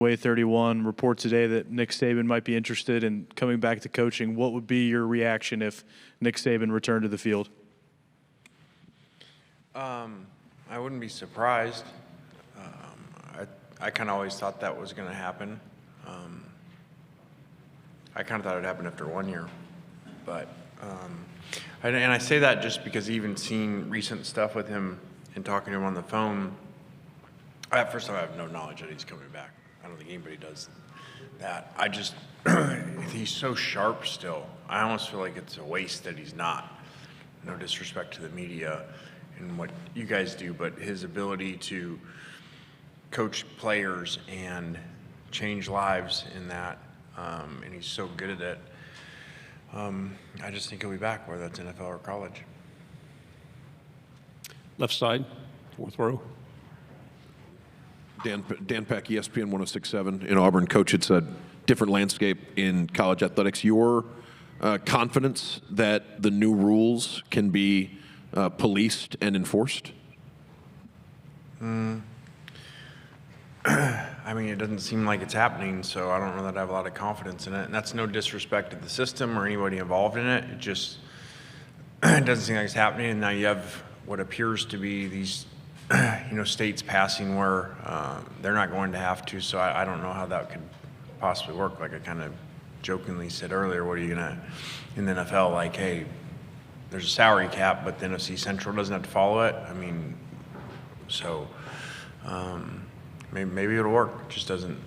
Way 31 reports today that Nick Saban might be interested in coming back to coaching. What would be your reaction if Nick Saban returned to the field? I wouldn't be surprised. I kind of always thought that was going to happen. I kind of thought it happened after 1 year, but and I say that just because even seeing recent stuff with him and talking to him on the phone, at first I have no knowledge that he's coming back. I don't think anybody does that. I just, he's so sharp still. I almost feel like it's a waste that he's not. No disrespect to the media and what you guys do, but his ability to coach players and change lives in that, and he's so good at it. I just think he'll be back, whether that's NFL or college. Left side, fourth row. Dan Peck, ESPN 106.7 in Auburn. Coach, it's a different landscape in college athletics. Your confidence that the new rules can be policed and enforced? I mean, it doesn't seem like it's happening, so I don't know that I have a lot of confidence in it. And that's no disrespect to the system or anybody involved in it. It just it doesn't seem like it's happening. And now you have what appears to be these states passing where they're not going to have to, so I don't know how that could possibly work. Like I kind of jokingly said earlier, what are you going to, in the NFL, like, hey, there's a salary cap, but the NFC Central doesn't have to follow it. I mean, so maybe it'll work. It just doesn't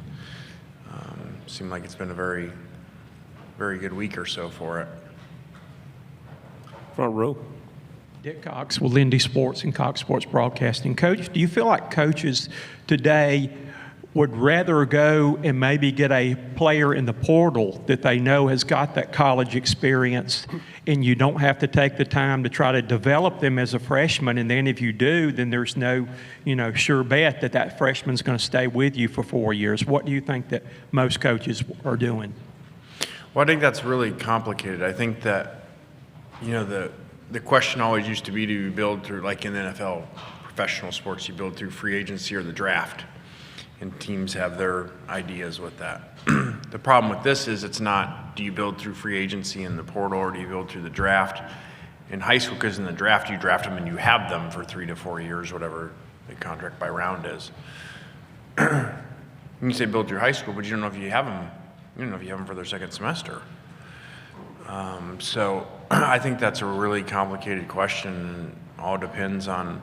seem like it's been a very, very good week or so for it. Front row. Dick Cox with Lindy Sports and Cox Sports Broadcasting. Coach, do you feel like coaches today would rather go and maybe get a player in the portal that they know has got that college experience, and you don't have to take the time to try to develop them as a freshman, and then if you do, then there's no, sure bet that that freshman's going to stay with you for 4 years? What do you think that most coaches are doing? Well, I think that's really complicated. I think that, the question always used to be, do you build through, like in the NFL, professional sports, you build through free agency or the draft? And teams have their ideas with that. The problem with this is it's not, do you build through free agency in the portal or do you build through the draft? In high school, because in the draft, you draft them and you have them for 3 to 4 years, whatever the contract by round is. You can say build through high school, but you don't know if you have them. You don't know if you have them for their second semester. So I think that's a really complicated question, and all depends on,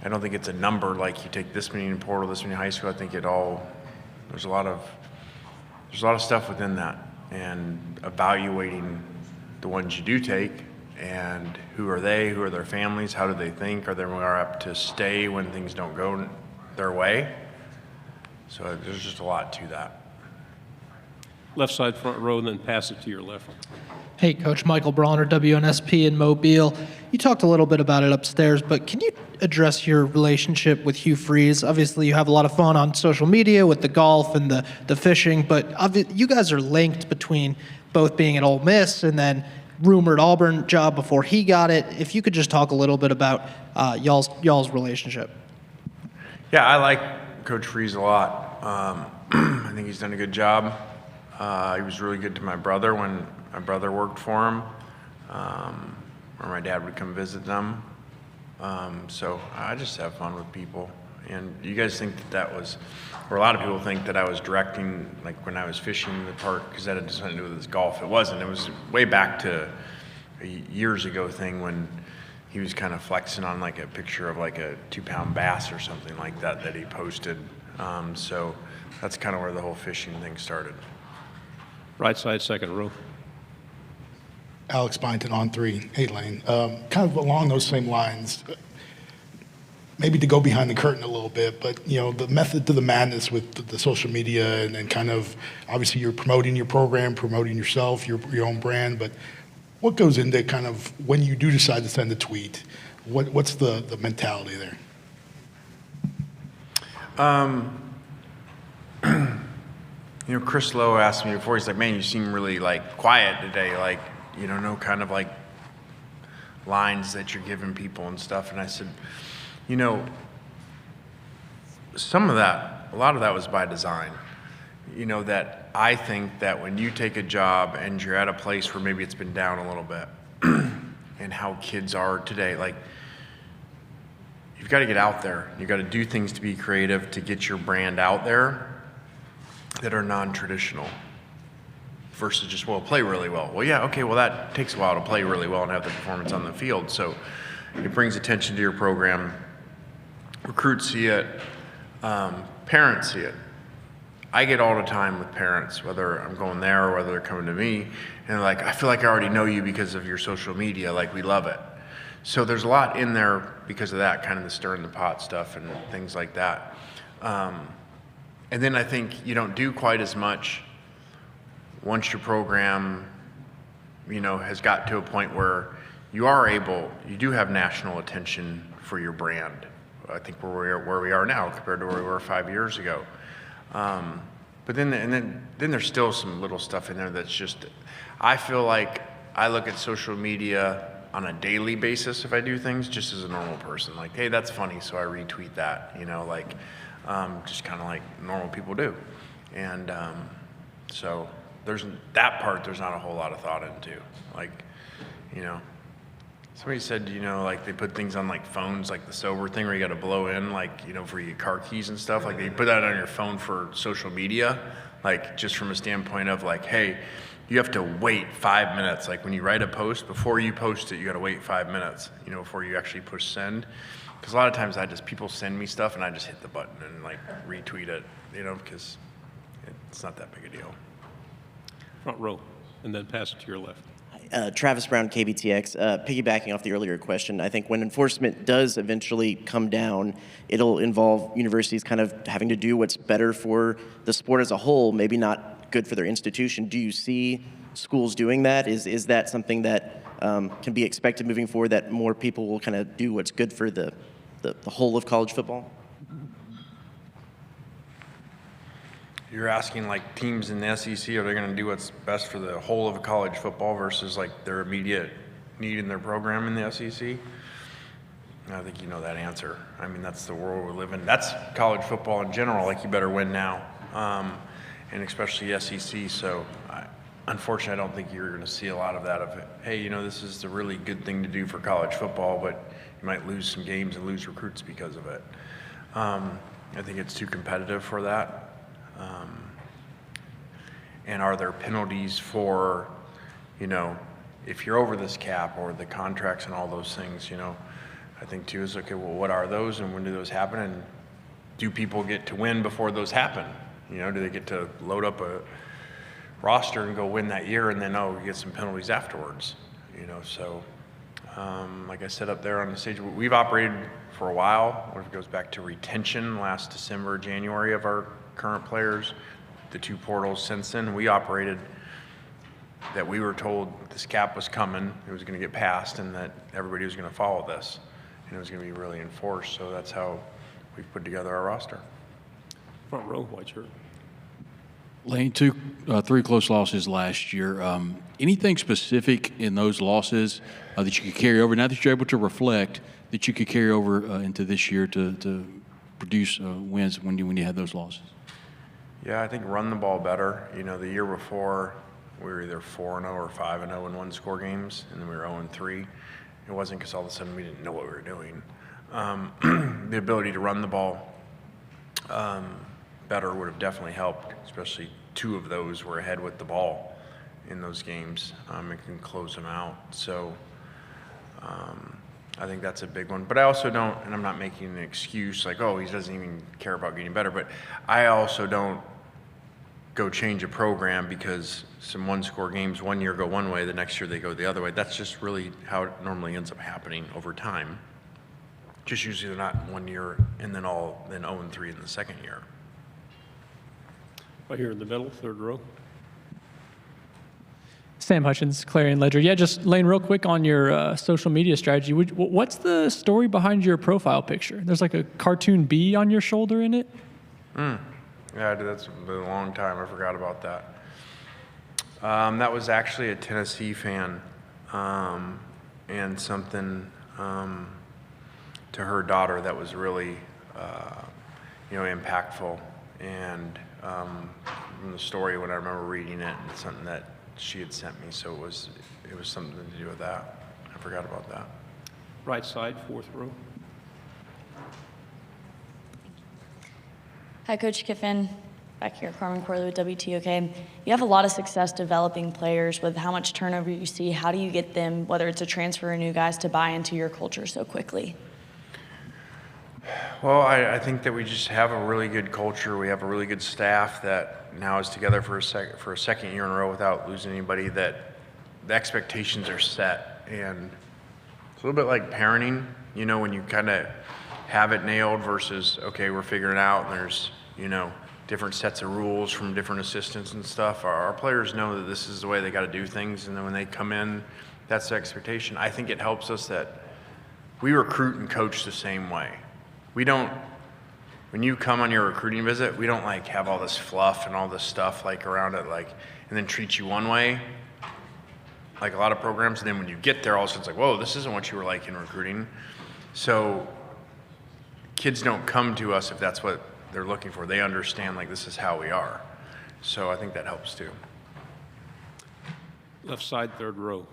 I don't think it's a number like you take this many in portal, this many in high school. I think there's a lot of stuff within that, and evaluating the ones you do take, and who are they, who are their families, how do they think, are they more apt to stay when things don't go their way? So there's just a lot to that. Left side, front row, and then pass it to your left. Hey, Coach Michael Bronner, WNSP in Mobile. You talked a little bit about it upstairs, but can you address your relationship with Hugh Freeze? Obviously, you have a lot of fun on social media with the golf and the fishing, but you guys are linked between both being at Ole Miss and then rumored Auburn job before he got it. If you could just talk a little bit about y'all's relationship. Yeah, I like Coach Freeze a lot. I think he's done a good job. He was really good to my brother when my brother worked for him, or my dad would come visit them. So I just have fun with people. And you guys think that was, or a lot of people think that I was directing, like when I was fishing the park, because that had something to do with his golf. It wasn't. It was way back to a years ago thing when he was kind of flexing on like a picture of like a 2-pound bass or something like that he posted. So that's kind of where the whole fishing thing started. Right side, second row. Alex Byington on 3, 8 lane. Kind of along those same lines, maybe to go behind the curtain a little bit, but the method to the madness with the social media and kind of, obviously you're promoting your program, promoting yourself, your own brand, but what goes into kind of when you do decide to send a tweet? What's the mentality there? Chris Lowe asked me before, he's like, man, you seem really like quiet today, like, no kind of like lines that you're giving people and stuff. And I said, some of that, a lot of that was by design. that I think that when you take a job and you're at a place where maybe it's been down a little bit, and how kids are today, like, you've got to get out there. You've got to do things to be creative, to get your brand out there that are non-traditional versus just, well, play really well. Well, yeah, okay, well, that takes a while to play really well and have the performance on the field. So it brings attention to your program. Recruits see it. Parents see it. I get all the time with parents, whether I'm going there or whether they're coming to me, and they're like, I feel like I already know you because of your social media. Like, we love it. So there's a lot in there because of that, kind of the stirring the pot stuff and things like that. And then I think you don't do quite as much once your program, has got to a point where you do have national attention for your brand. I think where we are now compared to where we were 5 years ago. But then there's still some little stuff in there that's just, I feel like I look at social media on a daily basis if I do things just as a normal person. Like, hey, that's funny, so I retweet that, just kind of like normal people do. And so there's that part there's not a whole lot of thought into. Like, somebody said, like they put things on like phones, like the sober thing where you got to blow in, like, for your car keys and stuff. Like, they put that on your phone for social media, like just from a standpoint of like, hey, you have to wait 5 minutes. Like, when you write a post, before you post it, you got to wait 5 minutes, before you actually push send. Because a lot of times people send me stuff and I just hit the button and like retweet it, because it's not that big a deal. Front row, and then pass it to your left. Travis Brown, KBTX. Piggybacking off the earlier question, I think when enforcement does eventually come down, it'll involve universities kind of having to do what's better for the sport as a whole, maybe not good for their institution. Do you see schools doing that? Is that something that can be expected moving forward, that more people will kind of do what's good for the whole of college football? You're asking like teams in the SEC, are they going to do what's best for the whole of college football versus like their immediate need in their program in the SEC? I think you know that answer. I mean, that's the world we live in. That's college football in general. Like, you better win now, and especially SEC. So, unfortunately, I don't think you're going to see a lot of that. Of, hey, this is the really good thing to do for college football, but you might lose some games and lose recruits because of it. I think it's too competitive for that. And are there penalties for, if you're over this cap or the contracts and all those things, I think too is, okay, well, what are those and when do those happen? And do people get to win before those happen? Do they get to load up a roster and go win that year and then, you get some penalties afterwards? So like I said up there on the stage, we've operated for a while. It goes back to retention last December, January of our current players. The 2 portals since then, we operated that we were told this cap was coming, it was going to get passed, and that everybody was going to follow this, and it was going to be really enforced. So that's how we've put together our roster. Front row, white shirt. Lane, 3 close losses last year. Anything specific in those losses that you could carry over, now that you're able to reflect, that you could carry over into this year to produce wins when you had those losses? Yeah, I think run the ball better. The year before, we were either 4-0 or 5-0 in one-score games, and then we were 0-3. It wasn't because all of a sudden we didn't know what we were doing. The ability to run the ball better would have definitely helped, especially 2 of those were ahead with the ball in those games. It can close them out. So I think that's a big one. But I also don't, and I'm not making an excuse like, he doesn't even care about getting better, but I also don't go change a program because some one-score games one year go one way, the next year they go the other way. That's just really how it normally ends up happening over time. Just usually they're not 1 year and then 0-3 in the second year. Right here in the middle, third row. Sam Hutchins, Clarion Ledger. Yeah, just Lane, real quick on your social media strategy. What's the story behind your profile picture? There's like a cartoon bee on your shoulder in it. Yeah, that's been a long time. I forgot about that. That was actually a Tennessee fan, and something to her daughter that was really, impactful. And from the story when I remember reading it, and something that she had sent me. So it was something to do with that. I forgot about that. Right side, fourth row. Hi, Coach Kiffin. Back here, Carmen Corley with WTOK. You have a lot of success developing players with how much turnover you see. How do you get them, whether it's a transfer or new guys, to buy into your culture so quickly? Well, I think that we just have a really good culture. We have a really good staff that now is together for a second year in a row without losing anybody, that the expectations are set. And it's a little bit like parenting, you know, when you kind of have it nailed versus, okay, we're figuring it out, and there's, you know, different sets of rules from different assistants and stuff. Our players know that this is the way they got to do things, and then when they come in, that's the expectation. I think it helps us that we recruit and coach the same way. We don't, when you come on your recruiting visit, we don't like have all this fluff and all this stuff like around it, like, and then treat you one way, like a lot of programs, and then when you get there, all of a sudden it's like, whoa, this isn't what you were like in recruiting. So kids don't come to us if that's what they're looking for. They understand, like, this is how we are. So I think that helps too. Left side, third row.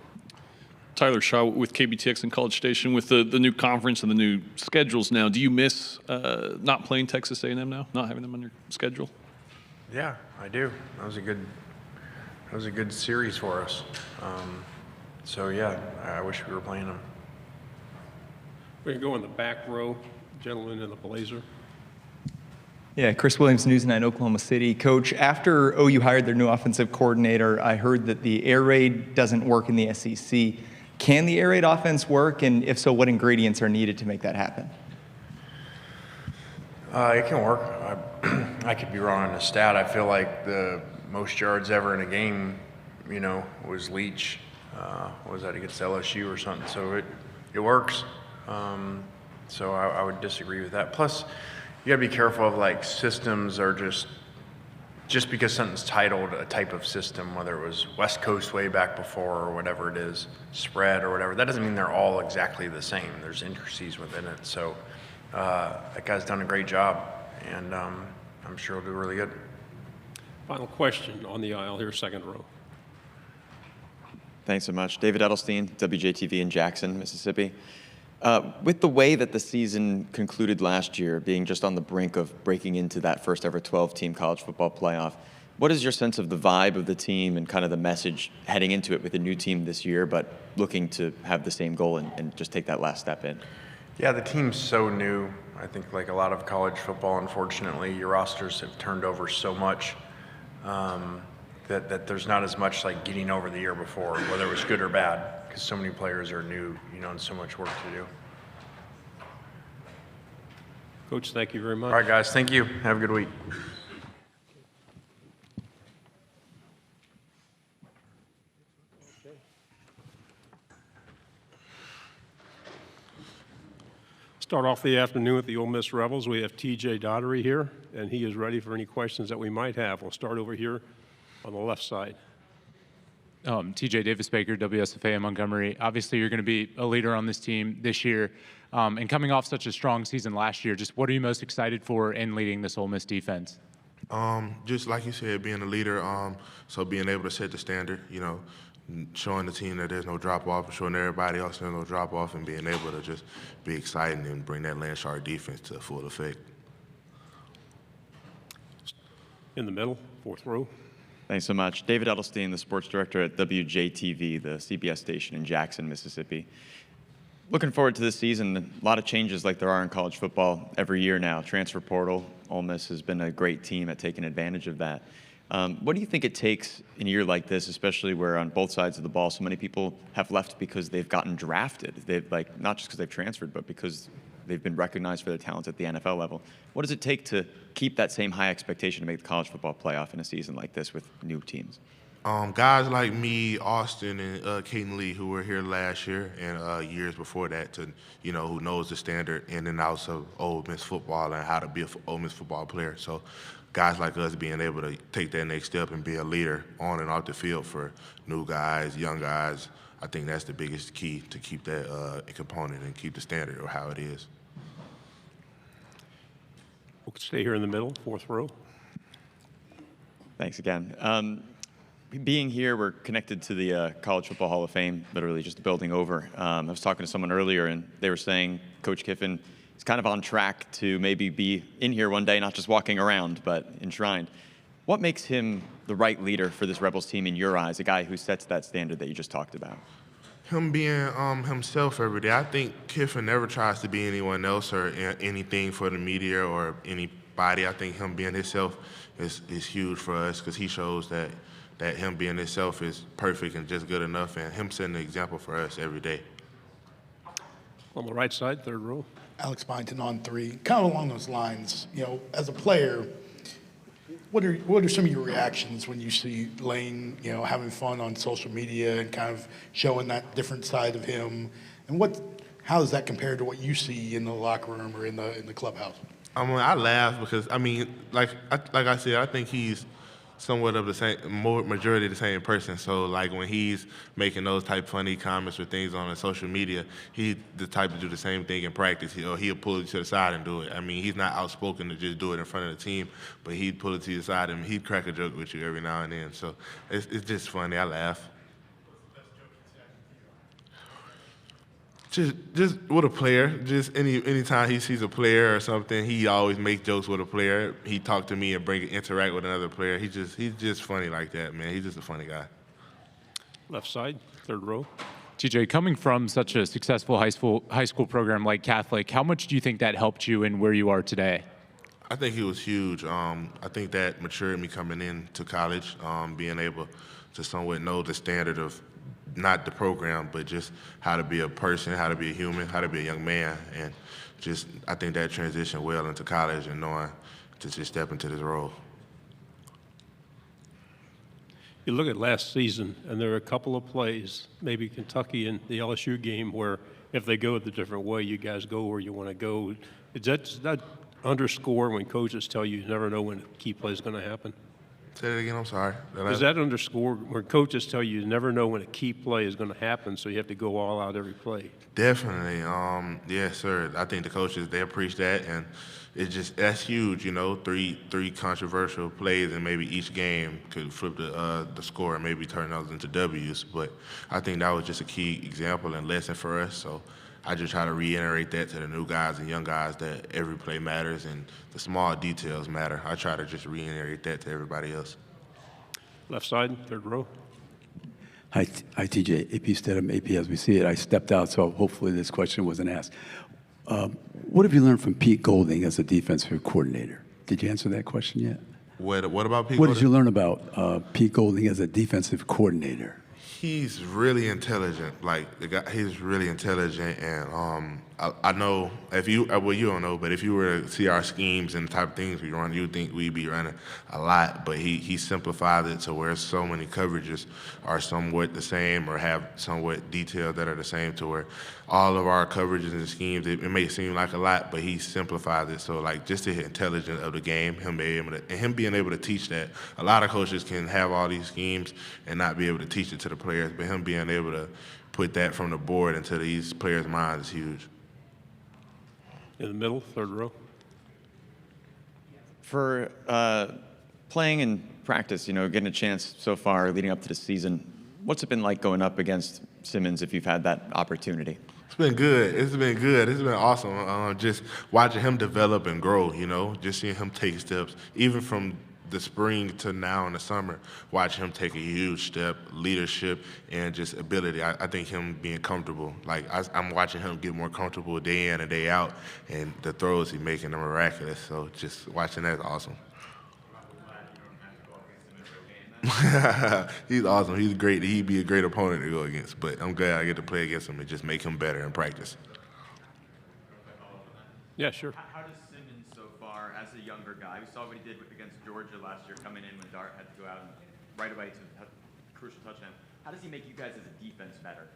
Tyler Shaw with KBTX and College Station. With the new conference and the new schedules now, do you miss not playing Texas A&M now, not having them on your schedule? Yeah, I do. That was a good series for us. So yeah, I wish we were playing them. We're going to go in the back row, gentleman in the blazer. Yeah, Chris Williams, News 9, Oklahoma City. Coach, after OU hired their new offensive coordinator, I heard that the air raid doesn't work in the SEC. Can the air raid offense work, and if so, what ingredients are needed to make that happen? It can work. I could be wrong on the stat. I feel like the most yards ever in a game, you know, was Leach. What was that, against LSU or something? So it works. So I would disagree with that. Plus, you got to be careful of, like, systems are just because something's titled a type of system, whether it was West Coast way back before or whatever it is, spread or whatever, that doesn't mean they're all exactly the same. There's intricacies within it. So that guy's done a great job, and I'm sure he'll do really good. Final question on the aisle here, second row. Thanks so much. David Edelstein, WJTV in Jackson, Mississippi. With the way that the season concluded last year, being just on the brink of breaking into that first ever 12-team college football playoff, what is your sense of the vibe of the team and kind of the message heading into it with a new team this year, but looking to have the same goal and just take that last step in? Yeah, the team's so new. I think, like a lot of college football, unfortunately, your rosters have turned over so much that there's not as much like getting over the year before, whether it was good or bad, because so many players are new, you know, and so much work to do. Coach, thank you very much. All right, guys, thank you. Have a good week. Start off the afternoon with the Ole Miss Rebels. We have TJ Daugherty here, and he is ready for any questions that we might have. We'll start over here on the left side. TJ Davis-Baker, WSFA in Montgomery. Obviously, you're going to be a leader on this team this year. And coming off such a strong season last year, just what are you most excited for in leading this Ole Miss defense? Just like you said, being a leader, so being able to set the standard, you know, showing the team that there's no drop-off, showing everybody else there's no drop-off, and being able to just be exciting and bring that Landshark defense to full effect. In the middle, fourth row. Thanks so much. David Edelstein, the sports director at WJTV, the CBS station in Jackson, Mississippi. Looking forward to this season. A lot of changes like there are in college football every year now. Transfer portal, Ole Miss has been a great team at taking advantage of that. What do you think it takes in a year like this, especially where on both sides of the ball so many people have left because they've gotten drafted? They've, like, not just because they've transferred, but because they've been recognized for their talents at the NFL level. What does it take to keep that same high expectation to make the college football playoff in a season like this with new teams? Guys like me, Austin, and Caden Lee, who were here last year and years before that, to, you know, who knows the standard in and outs of Ole Miss football and how to be an Ole Miss football player. So guys like us being able to take that next step and be a leader on and off the field for new guys, young guys, I think that's the biggest key to keep that component and keep the standard or how it is. We'll stay here in the middle, fourth row. Thanks again. Being here, we're connected to the College Football Hall of Fame, literally just the building over. I was talking to someone earlier, and they were saying Coach Kiffin is kind of on track to maybe be in here one day, not just walking around, but enshrined. What makes him the right leader for this Rebels team in your eyes, a guy who sets that standard that you just talked about? Him being himself every day. I think Kiffin never tries to be anyone else or anything for the media or anybody. I think him being himself is huge for us because he shows that him being himself is perfect and just good enough, and him setting the example for us every day. On the right side, third row. Alex Byington on 3. Kind of along those lines, as a player, what are some of your reactions when you see Lane, having fun on social media and kind of showing that different side of him? And how does that compare to what you see in the locker room or in the clubhouse? I laugh because like I said, I think he's somewhat of the same, majority of the same person. So like when he's making those type funny comments or things on social media, he's the type to do the same thing in practice. He'll pull you to the side and do it. He's not outspoken to just do it in front of the team, but he'd pull it to the side and he'd crack a joke with you every now and then. So it's just funny. I laugh. Just with a player, just anytime he sees a player or something, he always makes jokes with a player. He talk to me and interact with another player. He's just funny like that, man. He's just a funny guy. Left side, third row. TJ, coming from such a successful high school program like Catholic, how much do you think that helped you in where you are today? I think it was huge. I think that matured me coming into college, being able to somewhat know the standard of not the program, but just how to be a person, how to be a human, how to be a young man. And just, I think that transitioned well into college and knowing to just step into this role. You look at last season, and there are a couple of plays, maybe Kentucky and the LSU game, where if they go the different way, you guys go where you want to go. Does that underscore when coaches tell you never know when a key play is going to happen? Say that again, I'm sorry. Does that underscore when coaches tell you never know when a key play is going to happen, so you have to go all out every play? Definitely. Yes, sir. I think the coaches, they appreciate that, and that's huge, three controversial plays, and maybe each game could flip the score and maybe turn those into W's. But I think that was just a key example and lesson for us. So I just try to reiterate that to the new guys and young guys that every play matters and the small details matter. I try to just reiterate that to everybody else. Left side, third row. Hi, TJ. AP Stedham, AP as we see it. I stepped out, so hopefully this question wasn't asked. What have you learned from Pete Golding as a defensive coordinator? Did you answer that question yet? What about Pete What Golding? did you learn about Pete Golding as a defensive coordinator? He's really intelligent. He's really intelligent, and I know you don't know, but if you were to see our schemes and the type of things we run, you'd think we'd be running a lot. But he simplified it to where so many coverages are somewhat the same or have somewhat details that are the same, to where all of our coverages and schemes, it may seem like a lot, but he simplifies it. So just the intelligence of the game, him being able to teach that. A lot of coaches can have all these schemes and not be able to teach it to the players, but him being able to put that from the board into these players' minds is huge. In the middle, third row. For playing in practice, getting a chance so far leading up to the season, what's it been like going up against Simmons if you've had that opportunity? It's been good. It's been awesome. Just watching him develop and grow, just seeing him take steps, even from the spring to now in the summer, watching him take a huge step, leadership, and just ability. I think him being comfortable. I'm watching him get more comfortable day in and day out, and the throws he's making are miraculous. So just watching that is awesome. He's awesome. He's great. He'd be a great opponent to go against, but I'm glad I get to play against him and just make him better in practice. Yeah, sure. How does Simmons so far, as a younger guy, we saw what he did against Georgia last year, coming in when Dart had to go out and right away to a crucial touchdown. How does he make you guys as a defense better?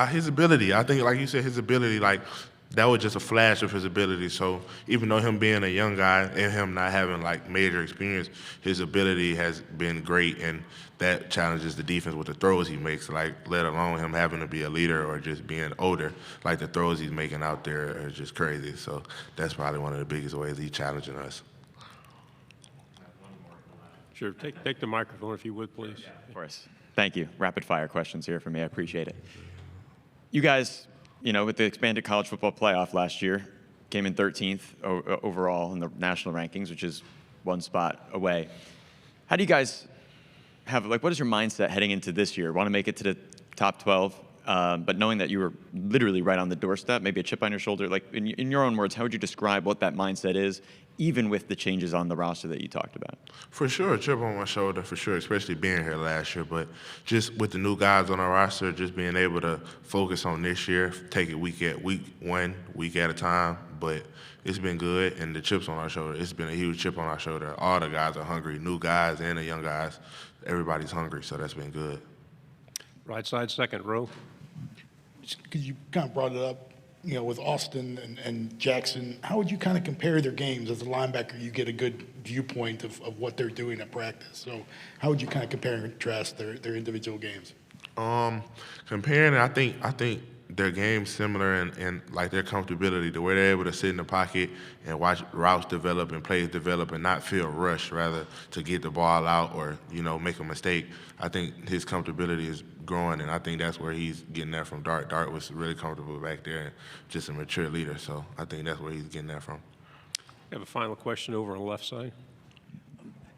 His ability. I think, like you said, his ability, that was just a flash of his ability. So even though him being a young guy and him not having major experience, his ability has been great, and that challenges the defense with the throws he makes, let alone him having to be a leader or just being older. The throws he's making out there are just crazy. So that's probably one of the biggest ways he's challenging us. Sure. Take the microphone if you would, please. Of course. Thank you. Rapid fire questions here for me. I appreciate it. You guys, with the expanded college football playoff last year, came in 13th overall in the national rankings, which is one spot away. How do you guys what is your mindset heading into this year? Want to make it to the top 12, but knowing that you were literally right on the doorstep, maybe a chip on your shoulder. Like in your own words, how would you describe what that mindset is, even with the changes on the roster that you talked about? For sure, a chip on my shoulder, for sure, especially being here last year. But just with the new guys on our roster, just being able to focus on this year, take it week at a time. But it's been good, and the chips on our shoulder, it's been a huge chip on our shoulder. All the guys are hungry, new guys and the young guys. Everybody's hungry, so that's been good. Right side, second row. Because you kind of brought it up, with Austin and Jackson, how would you kind of compare their games? As a linebacker, you get a good viewpoint of what they're doing at practice. So how would you kind of compare and contrast their individual games? Comparing, I think their game's similar in like their comfortability, the way they're able to sit in the pocket and watch routes develop and plays develop and not feel rushed, rather to get the ball out or make a mistake. I think his comfortability is growing, and I think that's where he's getting that from. Dart was really comfortable back there and just a mature leader, so I think that's where he's getting that from. I have a final question over on the left side.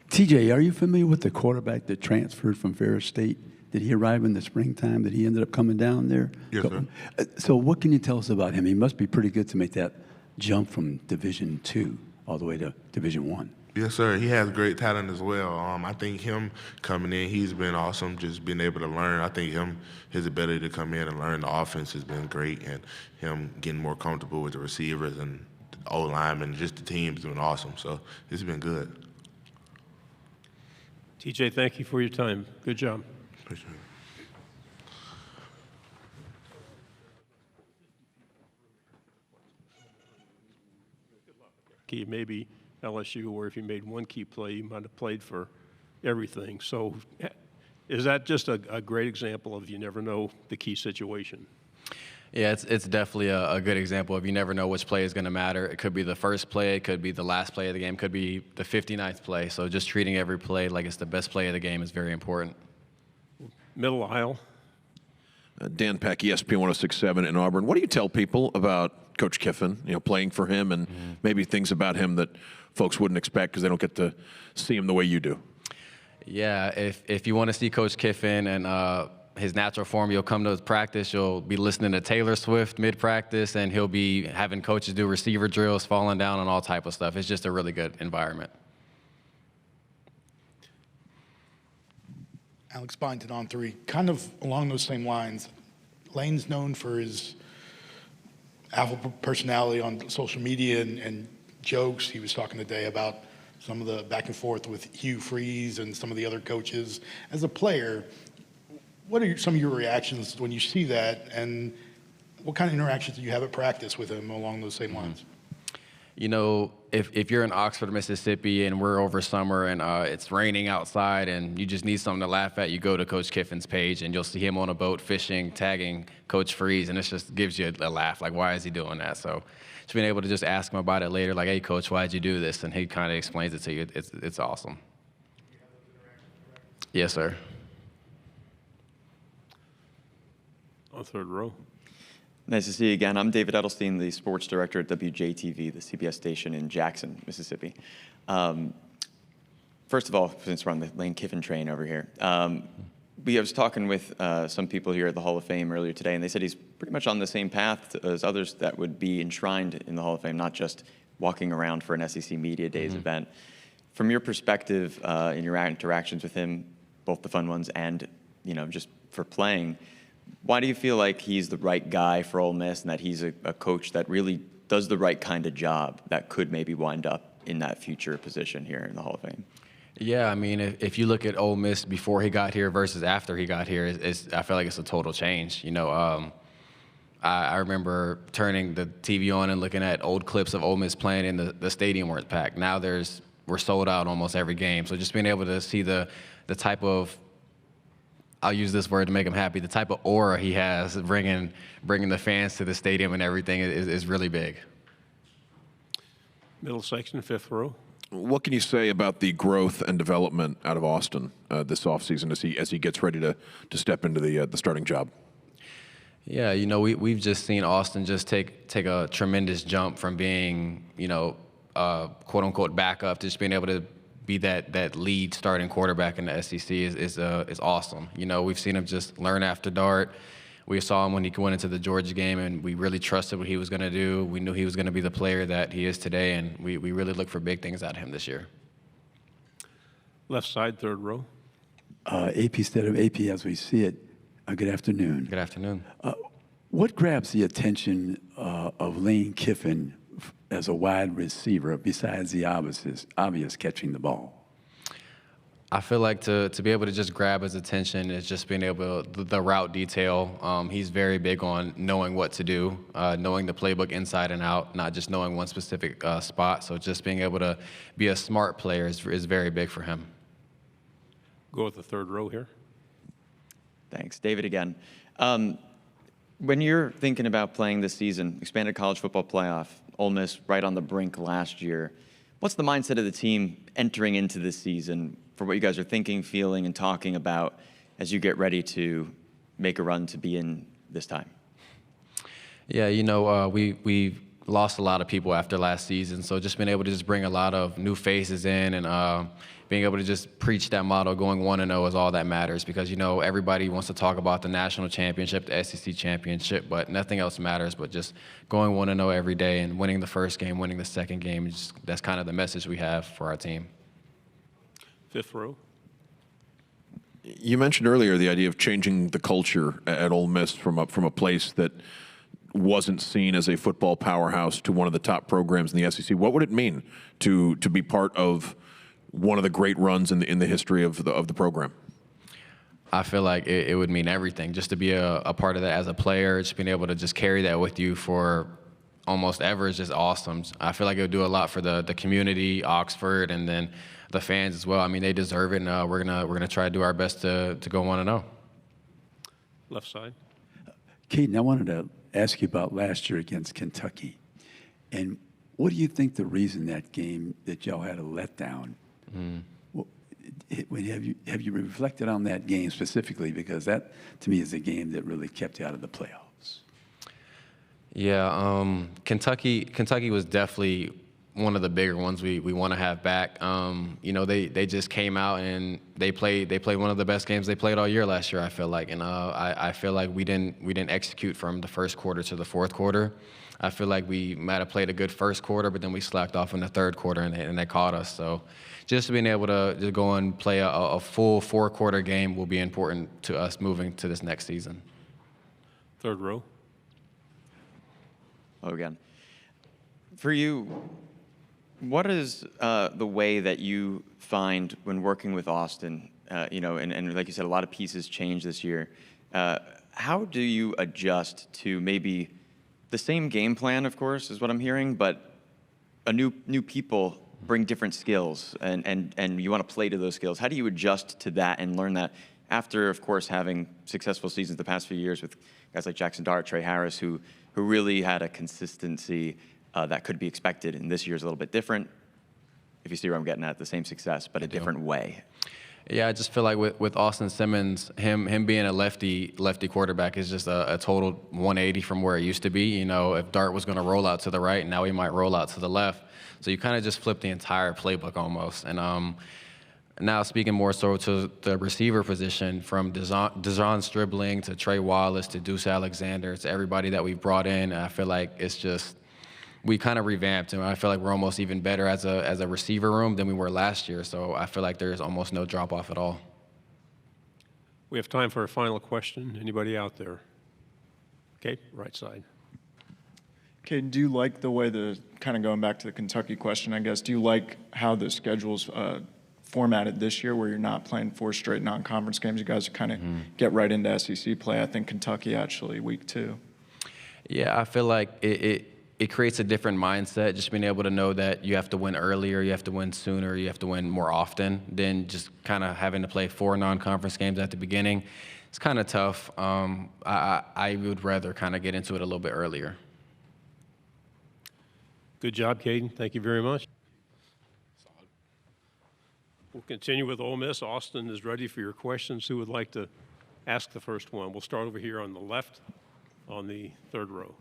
TJ, are you familiar with the quarterback that transferred from Ferris State? Did he arrive in the springtime? Did he ended up coming down there? Yes, sir. So what can you tell us about him? He must be pretty good to make that jump from Division II all the way to Division I. Yes, sir. He has great talent as well. I think him coming in, he's been awesome, just being able to learn. I think his ability to come in and learn the offense has been great, and him getting more comfortable with the receivers and the O-linemen, just the team's been awesome. So it's been good. TJ, thank you for your time. Good job. Appreciate it. Key, maybe LSU, or if you made one key play, you might have played for everything. So is that just a great example of you never know the key situation? Yeah, it's definitely a good example of you never know which play is going to matter. It could be the first play, it could be the last play of the game, it could be the 59th play. So just treating every play like it's the best play of the game is very important. Middle aisle. Dan Peck, ESPN 106.7 in Auburn. What do you tell people about Coach Kiffin, playing for him, and maybe things about him that folks wouldn't expect because they don't get to see him the way you do? Yeah, if you want to see Coach Kiffin and his natural form, you'll come to his practice, you'll be listening to Taylor Swift mid-practice, and he'll be having coaches do receiver drills, falling down, and all type of stuff. It's just a really good environment. Alex Byington on three, kind of along those same lines. Lane's known for his alpha personality on social media and jokes. He was talking today about some of the back and forth with Hugh Freeze and some of the other coaches. As a player, what are some of your reactions when you see that, and what kind of interactions do you have at practice with him along those same lines? If you're in Oxford, Mississippi, and we're over summer and it's raining outside and you just need something to laugh at, you go to Coach Kiffin's page and you'll see him on a boat fishing, tagging Coach Freeze, and it just gives you a laugh. Like, why is he doing that? So just being able to just ask him about it later, like, hey, Coach, why'd you do this? And he kind of explains it to you. It's awesome. Yes, sir. On third row. Nice to see you again. I'm David Edelstein, the sports director at WJTV, the CBS station in Jackson, Mississippi. First of all, since we're on the Lane Kiffin train over here, I was talking with some people here at the Hall of Fame earlier today, and they said he's pretty much on the same path as others that would be enshrined in the Hall of Fame, not just walking around for an SEC Media Days event. From your perspective, in your interactions with him, both the fun ones and just for playing, why do you feel like he's the right guy for Ole Miss and that he's a coach that really does the right kind of job that could maybe wind up in that future position here in the Hall of Fame? Yeah, I mean, if you look at Ole Miss before he got here versus after he got here, I feel like it's a total change. I remember turning the TV on and looking at old clips of Ole Miss playing in the stadium where it's packed. Now we're sold out almost every game. So just being able to see the type of, I'll use this word to make him happy, the type of aura he has bringing the fans to the stadium and everything is really big. Middle section, fifth row. What can you say about the growth and development out of Austin this offseason as he gets ready to step into the starting job? Yeah, you know, we've just seen Austin just take a tremendous jump from being, you know, quote unquote backup to just being able to be that lead starting quarterback in the SEC is awesome. You know, we've seen him just learn after Dart. We saw him when he went into the Georgia game, and we really trusted what he was going to do. We knew he was going to be the player that he is today, and we really look for big things out of him this year. Left side, third row. AP instead of AP as we see it. Good afternoon. Good afternoon. What grabs the attention of Lane Kiffin as a wide receiver besides the obvious catching the ball? I feel like to be able to just grab his attention is just being able to, the route detail. He's very big on knowing what to do, knowing the playbook inside and out, not just knowing one specific spot. So just being able to be a smart player is very big for him. Go with the third row here. Thanks. David again. When you're thinking about playing this season, expanded college football playoff, Ole Miss right on the brink last year, what's the mindset of the team entering into this season for what you guys are thinking, feeling, and talking about as you get ready to make a run to be in this time? Yeah, you know, we lost a lot of people after last season, so just being able to just bring a lot of new faces in and being able to just preach that motto, going 1-0 is all that matters, because, you know, everybody wants to talk about the national championship, the SEC championship, but nothing else matters but just going 1-0 every day and winning the first game, winning the second game. That's kind of the message we have for our team. Fifth row. You mentioned earlier the idea of changing the culture at Ole Miss from a place that wasn't seen as a football powerhouse to one of the top programs in the SEC. What would it mean to be part of one of the great runs in the history of the program? I feel like it would mean everything. Just to be a part of that as a player, just being able to just carry that with you for almost ever is just awesome. I feel like it would do a lot for the community, Oxford, and then the fans as well. I mean, they deserve it, and we're gonna try to do our best to go 1-0. Left side. Caden, I wanted to ask you about last year against Kentucky, and what do you think the reason that game that y'all had a letdown? Well, have you reflected on that game specifically? Because that, to me, is a game that really kept you out of the playoffs. Yeah, Kentucky was definitely one of the bigger ones we want to have back. You know, they just came out and they played one of the best games they played all year last year, I feel like. And I feel like we didn't execute from the first quarter to the fourth quarter. I feel like we might have played a good first quarter, but then we slacked off in the third quarter and they caught us. So just being able to go and play a full four-quarter game will be important to us moving to this next season. Third row. Oh, again. For you, what is the way that you find when working with Austin, you know, and like you said, a lot of pieces changed this year. How do you adjust to maybe the same game plan, of course, is what I'm hearing, but new people bring different skills, and you want to play to those skills. How do you adjust to that and learn that after, of course, having successful seasons the past few years with guys like Jackson Dart, Trey Harris, who really had a consistency that could be expected, and this year's a little bit different, if you see where I'm getting at, the same success, but a different way. Yeah, I just feel like with Austin Simmons, him being a lefty quarterback is just a total 180 from where it used to be. You know, if Dart was going to roll out to the right, now he might roll out to the left. So you kind of just flip the entire playbook almost. And now speaking more so to the receiver position, from Dejon Stribling to Trey Wallace to Deuce Alexander to everybody that we've brought in, I feel like it's just, we kind of revamped, and I feel like we're almost even better as a receiver room than we were last year. So I feel like there's almost no drop off at all. We have time for a final question. Anybody out there? Okay, right side. Okay, do you like the way kind of going back to the Kentucky question, I guess, do you like how the schedule's formatted this year, where you're not playing 4 straight non-conference games? You guys kind of get right into SEC play. I think Kentucky actually week 2. Yeah, I feel like it creates a different mindset, just being able to know that you have to win earlier, you have to win sooner, you have to win more often than just kind of having to play 4 non-conference games at the beginning. It's kind of tough. I would rather kind of get into it a little bit earlier. Good job, Caden. Thank you very much. We'll continue with Ole Miss. Austin is ready for your questions. Who would like to ask the first one? We'll start over here on the left, on the third row.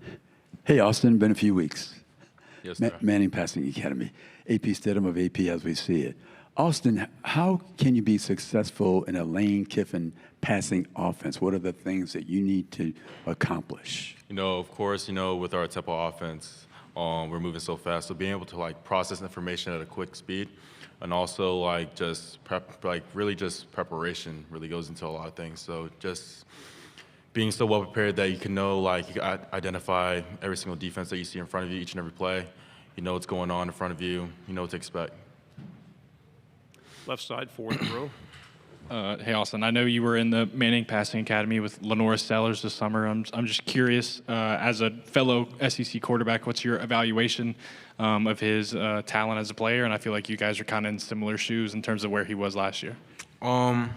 Hey, Austin, been a few weeks. Yes, sir. Manning Passing Academy, AP Stidham of AP as we see it. Austin, how can you be successful in a Lane Kiffin passing offense? What are the things that you need to accomplish? Of course, with our tempo offense, we're moving so fast. So being able to process information at a quick speed, and also just preparation really goes into a lot of things. So just being so well prepared that you can know, you can identify every single defense that you see in front of you each and every play. You know what's going on in front of you. You know what to expect. Left side, fourth row. Hey, Austin, I know you were in the Manning Passing Academy with Lenora Sellers this summer. I'm just curious, as a fellow SEC quarterback, what's your evaluation of his talent as a player? And I feel like you guys are kind of in similar shoes in terms of where he was last year. I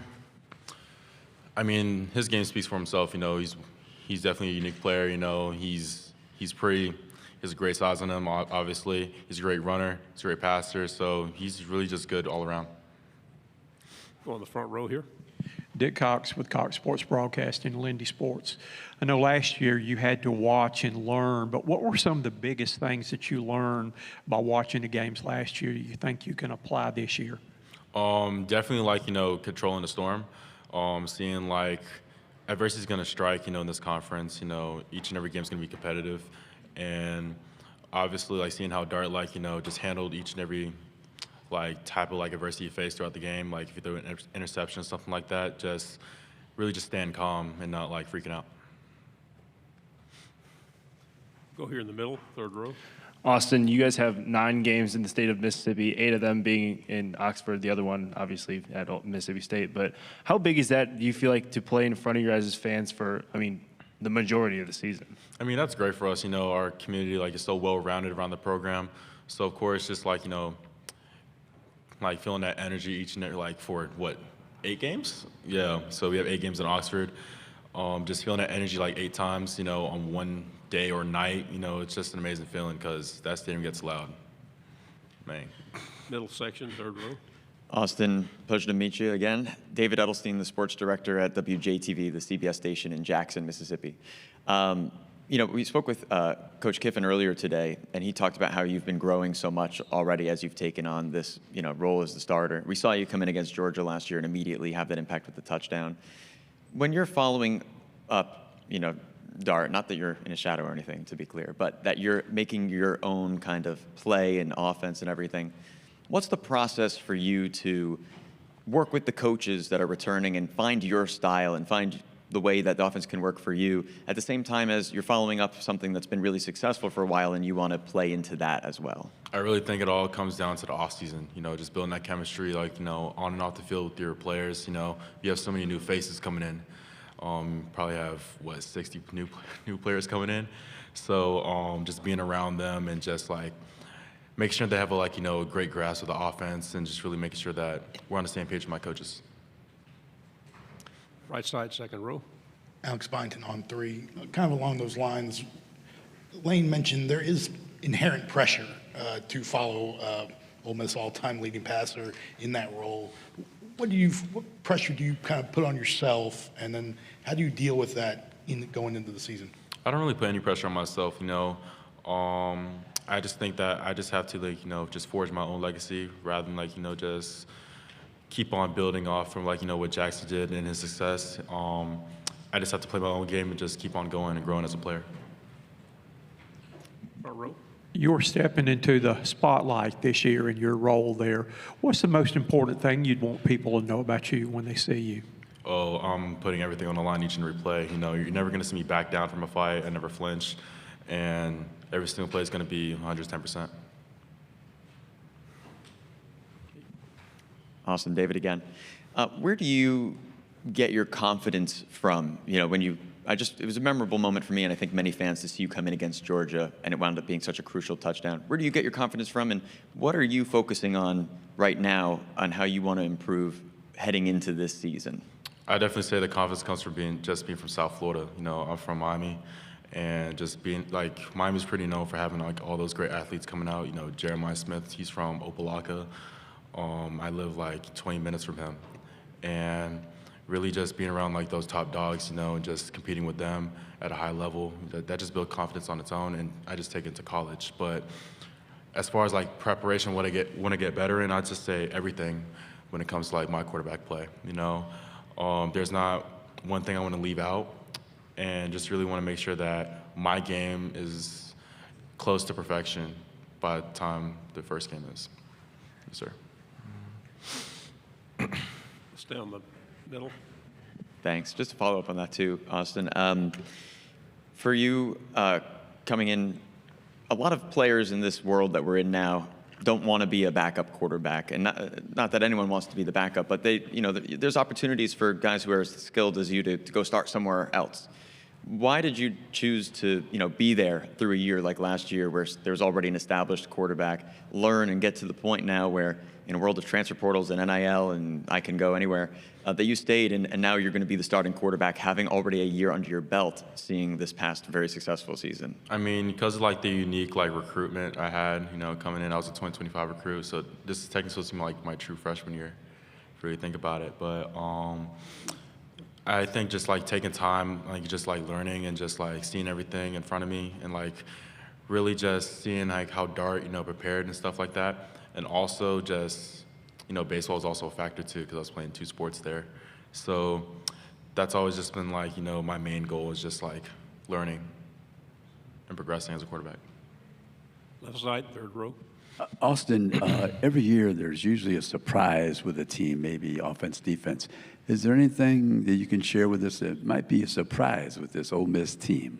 mean, his game speaks for himself. He's definitely a unique player. He's pretty. He has a great size on him, obviously. He's a great runner. He's a great passer. So he's really just good all around. Go on the front row here. Dick Cox with Cox Sports Broadcasting, Lindy Sports. I know last year you had to watch and learn, but what were some of the biggest things that you learned by watching the games last year you think you can apply this year? Definitely controlling the storm. Seeing adversity is going to strike, in this conference. Each and every game is going to be competitive. And obviously seeing how Dart just handled each and every type of adversity you face throughout the game, if you throw an interception or something like that, just really just stand calm and not freaking out. Go here in the middle, third row. Austin, you guys have 9 games in the state of Mississippi, 8 of them being in Oxford, the other one obviously at Mississippi State. But how big is that, do you feel like, to play in front of your guys' fans for, the majority of the season? That's great for us. Our community is so well-rounded around the program. So of course, just feeling that energy each and every, for what, 8 games? Yeah, so we have 8 games in Oxford. Just feeling that energy 8 times, on one day or night, it's just an amazing feeling because that stadium gets loud. Man. Middle section, third row. Austin, pleasure to meet you again. David Edelstein, the sports director at WJTV, the CBS station in Jackson, Mississippi. We spoke with Coach Kiffin earlier today, and he talked about how you've been growing so much already as you've taken on this, role as the starter. We saw you come in against Georgia last year and immediately have that impact with the touchdown. When you're following up, Dart, not that you're in a shadow or anything, to be clear, but that you're making your own kind of play and offense and everything, what's the process for you to work with the coaches that are returning and find your style and find the way that the offense can work for you at the same time as you're following up something that's been really successful for a while and you want to play into that as well? I really think it all comes down to the offseason, just building that chemistry, on and off the field with your players. You have so many new faces coming in. Probably have, 60 new players coming in. So just being around them and just making sure they have a great grasp of the offense and just really making sure that we're on the same page with my coaches. Right side, second row. Alex Byington on 3. Kind of along those lines, Lane mentioned there is inherent pressure to follow Ole Miss all-time leading passer in that role. What pressure do you kind of put on yourself, and then how do you deal with that going into the season? I don't really put any pressure on myself, I just think that I just have to just forge my own legacy rather than just keep on building off from what Jackson did and his success. I just have to play my own game and just keep on going and growing as a player. Front row. You're stepping into the spotlight this year in your role there. What's the most important thing you'd want people to know about you when they see you? Oh, I'm putting everything on the line each and every play. You're never going to see me back down from a fight. I never flinch. And every single play is going to be 110%. Awesome, David again. Where do you get your confidence from? When it was a memorable moment for me, and I think many fans, to see you come in against Georgia, and it wound up being such a crucial touchdown. Where do you get your confidence from, and what are you focusing on right now on how you want to improve heading into this season? I definitely say the confidence comes from being from South Florida. I'm from Miami, and just being Miami's pretty known for having all those great athletes coming out. Jeremiah Smith, he's from Opelika. I live like 20 minutes from him. And really just being around like those top dogs, and just competing with them at a high level, that just builds confidence on its own, and I just take it to college. But as far as like preparation, want to get better in, I'd just say everything when it comes to like my quarterback play. There's not one thing I want to leave out, and just really want to make sure that my game is close to perfection by the time the first game is. Yes, sir. Stay on the middle. Thanks. Just to follow up on that too, Austin. For you coming in, a lot of players in this world that we're in now don't want to be a backup quarterback, and not that anyone wants to be the backup, but there's opportunities for guys who are as skilled as you to go start somewhere else. Why did you choose to be there through a year like last year where there's already an established quarterback, learn and get to the point now where in a world of transfer portals and NIL and I can go anywhere, that you stayed and now you're going to be the starting quarterback having already a year under your belt seeing this past very successful season? I mean, because of like the unique like recruitment I had, coming in, I was a 2025 recruit, so this is technically supposed to be like my true freshman year, if you really think about it. But I think just like taking time, like just like learning and just like seeing everything in front of me and like really just seeing like how Dart, prepared and stuff like that. And also just, baseball is also a factor too because I was playing 2 sports there. So that's always just been like, my main goal is just like learning and progressing as a quarterback. Left side, third row. Austin, every year there's usually a surprise with a team, maybe offense, defense. Is there anything that you can share with us that might be a surprise with this Ole Miss team?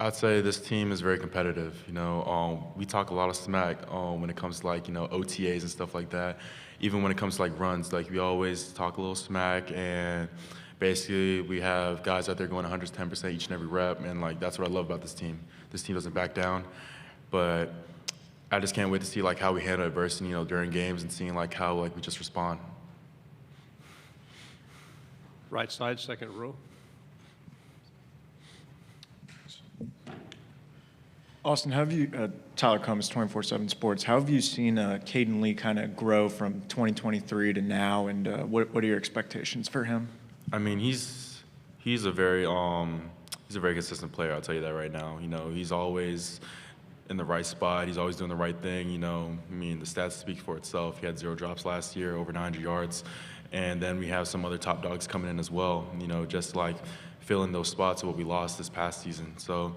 I'd say this team is very competitive. We talk a lot of smack when it comes to like, OTAs and stuff like that. Even when it comes to like runs, like we always talk a little smack, and basically we have guys out there going 110% each and every rep, and like that's what I love about this team. This team doesn't back down, but I just can't wait to see like how we handle adversity, during games and seeing like how like we just respond. Right side, second row. Austin, how have you, Tyler Combs, 24/7 Sports, how have you seen Caden Lee kind of grow from 2023 to now, and what are your expectations for him? I mean, he's a very consistent player. I'll tell you that right now. He's always in the right spot. He's always doing the right thing. I mean, the stats speak for itself. He had 0 drops last year, over 900 yards, and then we have some other top dogs coming in as well. Just like filling those spots of what we lost this past season. So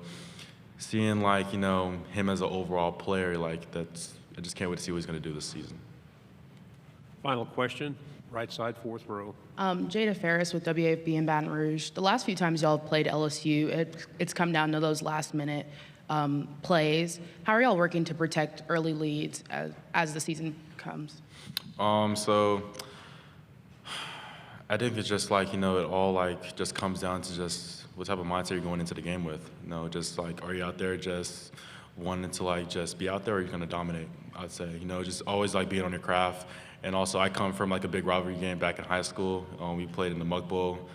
seeing like him as an overall player, like I just can't wait to see what he's going to do this season. Final question, right side, fourth row. Jada Ferris with WAFB in Baton Rouge. The last few times y'all have played LSU, it's come down to those last minute plays. How are y'all working to protect early leads as the season comes? So I think it's just like, it all like just comes down to just what type of mindset you're going into the game with. Just like, are you out there just wanting to like just be out there, or are you going to dominate? I'd say, just always like being on your craft. And also I come from like a big rivalry game back in high school. We played in the Mug Bowl.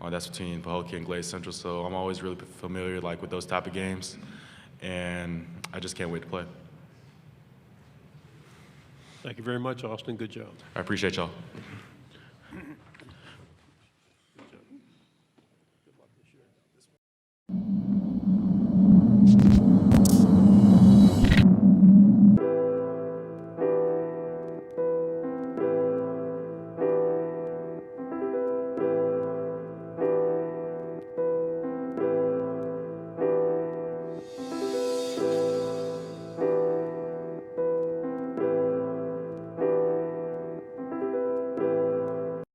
That's between Pahokee and Glade Central. So I'm always really familiar like with those type of games. And I just can't wait to play. Thank you very much, Austin. Good job. I appreciate y'all.